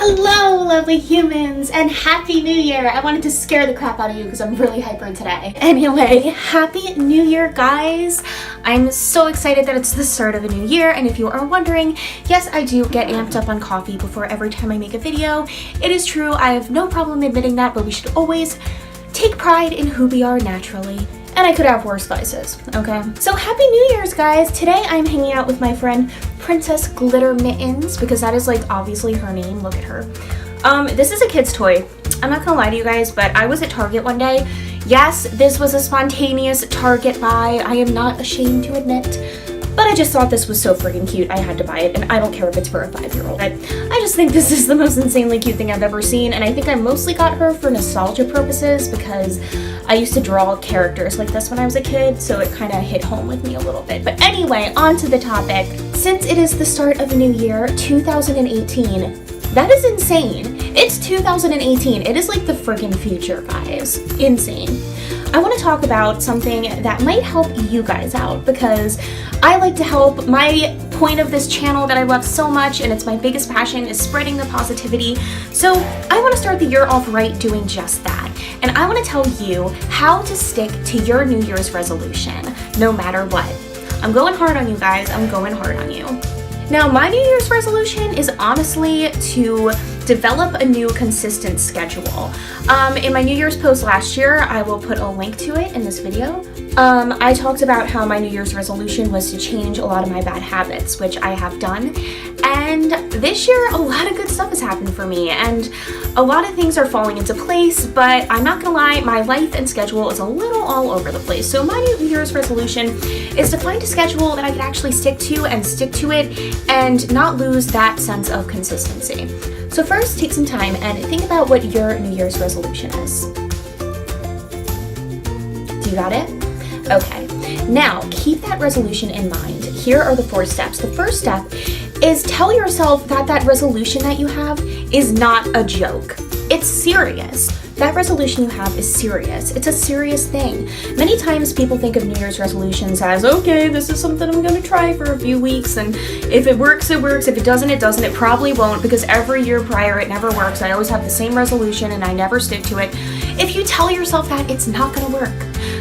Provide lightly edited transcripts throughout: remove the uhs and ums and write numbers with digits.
Hello, lovely humans, and Happy New Year! I wanted to scare the crap out of you because I'm really hyper today. Anyway, Happy New Year, guys! I'm so excited that it's the start of a new year, and if you are wondering, yes, I do get amped up on coffee before every time I make a video. It is true, I have no problem admitting that, but we should always take pride in who we are naturally. And I could have worse vices, okay? So Happy New Year's, guys! Today I'm hanging out with my friend Princess Glitter Mittens, because that is like obviously her name. Look at her. This is a kid's toy. I'm not gonna lie to you guys, but I was at Target one day. Yes, this was a spontaneous Target buy. I am not ashamed to admit. But I just thought this was so freaking cute, I had to buy it, and I don't care if it's for a 5-year-old. I just think this is the most insanely cute thing I've ever seen, and I think I mostly got her for nostalgia purposes because I used to draw characters like this when I was a kid, so it kind of hit home with me a little bit. But anyway, on to the topic. Since it is the start of a new year, 2018, that is insane. It's 2018. It is like the friggin' future, guys. Insane. I want to talk about something that might help you guys out because I like to help. My point of this channel that I love so much, and it's my biggest passion, is spreading the positivity. So I want to start the year off right doing just that. And I want to tell you how to stick to your New Year's resolution, no matter what. I'm going hard on you guys. I'm going hard on you. Now, my New Year's resolution is honestly to develop a new consistent schedule. In my New Year's post last year, I will put a link to it in this video. I talked about how my New Year's resolution was to change a lot of my bad habits, which I have done. And this year, a lot of good stuff has happened for me, and a lot of things are falling into place, but I'm not gonna lie, my life and schedule is a little all over the place. So my New Year's resolution is to find a schedule that I can actually stick to it and not lose that sense of consistency. So first, take some time and think about what your New Year's resolution is. Do you got it? Okay. Now, keep that resolution in mind. Here are the 4 steps. The first step is tell yourself that that resolution that you have is not a joke. It's serious. That resolution you have is serious. It's a serious thing. Many times people think of New Year's resolutions as, okay, this is something I'm gonna try for a few weeks, and if it works, it works. If it doesn't, it doesn't. It probably won't, because every year prior it never works. I always have the same resolution and I never stick to it. If you tell yourself that, it's not gonna work.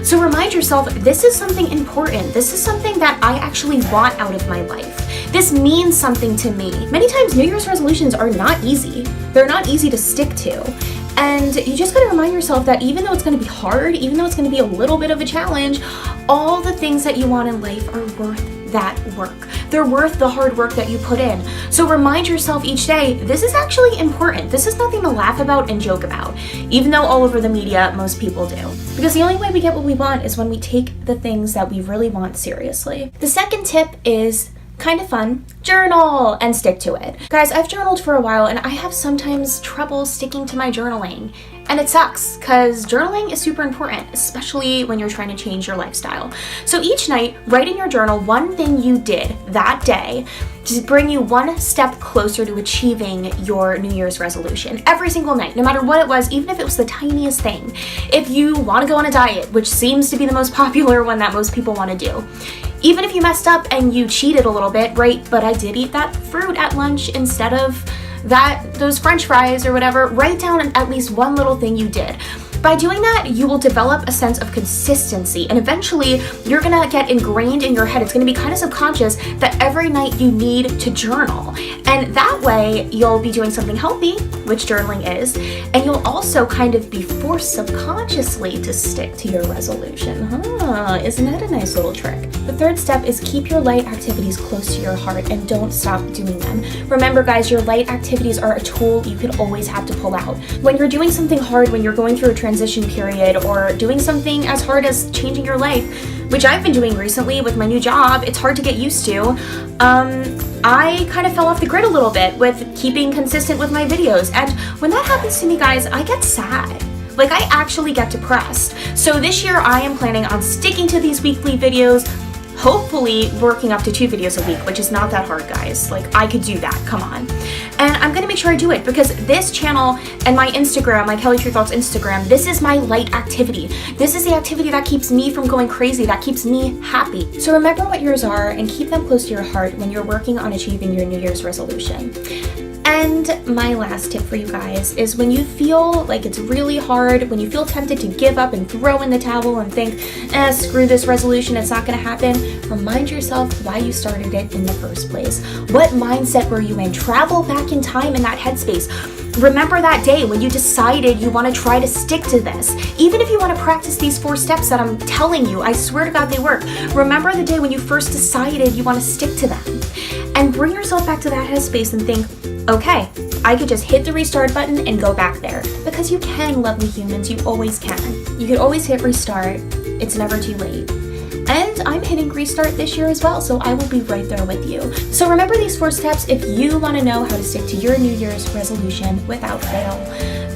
So remind yourself, this is something important. This is something that I actually want out of my life. This means something to me. Many times New Year's resolutions are not easy. They're not easy to stick to. And you just gotta remind yourself that even though it's gonna be hard, even though it's gonna be a little bit of a challenge, all the things that you want in life are worth that work. They're worth the hard work that you put in. So remind yourself each day, this is actually important. This is nothing to laugh about and joke about, even though all over the media, most people do. Because the only way we get what we want is when we take the things that we really want seriously. The second tip is kind of fun. Journal and stick to it. Guys, I've journaled for a while and I have sometimes trouble sticking to my journaling. And it sucks because journaling is super important, especially when you're trying to change your lifestyle. So each night, write in your journal one thing you did that day to bring you one step closer to achieving your New Year's resolution. Every single night, no matter what it was, even if it was the tiniest thing. If you want to go on a diet, which seems to be the most popular one that most people want to do. Even if you messed up and you cheated a little bit, right? But I did eat that fruit at lunch instead of those French fries or whatever. Write down at least one little thing you did. By doing that, you will develop a sense of consistency, and eventually you're gonna get ingrained in your head. It's gonna be kind of subconscious that every night you need to journal. And that way you'll be doing something healthy, which journaling is, and you'll also kind of be forced subconsciously to stick to your resolution. Isn't that a nice little trick? The third step is keep your light activities close to your heart and don't stop doing them. Remember, guys, your light activities are a tool you could always have to pull out. When you're doing something hard, when you're going through a transition period, or doing something as hard as changing your life, which I've been doing recently with my new job, it's hard to get used to. I kind of fell off the grid a little bit with keeping consistent with my videos, and when that happens to me, guys, I get sad. Like, I actually get depressed. So this year I am planning on sticking to these weekly videos, hopefully working up to 2 videos a week, which is not that hard, guys. Like, I could do that, come on. And I'm gonna make sure I do it because this channel and my Instagram, my Kelly True Thoughts Instagram, this is my light activity. This is the activity that keeps me from going crazy, that keeps me happy. So remember what yours are and keep them close to your heart when you're working on achieving your New Year's resolution. And my last tip for you guys is when you feel like it's really hard, when you feel tempted to give up and throw in the towel and think, screw this resolution, it's not gonna happen, remind yourself why you started it in the first place. What mindset were you in? Travel back in time in that headspace. Remember that day when you decided you want to try to stick to this. Even if you want to practice these 4 steps that I'm telling you, I swear to God they work. Remember the day when you first decided you want to stick to them. And bring yourself back to that headspace and think, okay, I could just hit the restart button and go back there. Because you can, lovely humans, you always can. You can always hit restart. It's never too late. And I'm hitting restart this year as well, so I will be right there with you. So remember these 4 steps if you want to know how to stick to your New Year's resolution without fail.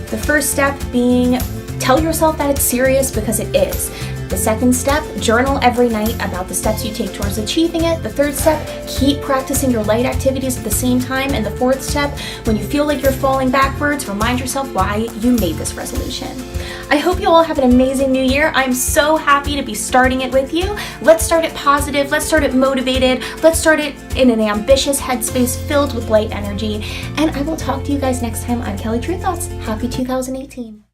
The first step being, tell yourself that it's serious because it is. The second step, journal every night about the steps you take towards achieving it. The third step, keep practicing your light activities at the same time. And the fourth step, when you feel like you're falling backwards, remind yourself why you made this resolution. I hope you all have an amazing new year. I'm so happy to be starting it with you. Let's start it positive, let's start it motivated, let's start it in an ambitious headspace filled with light energy. And I will talk to you guys next time on Kelly True Thoughts. Happy 2018.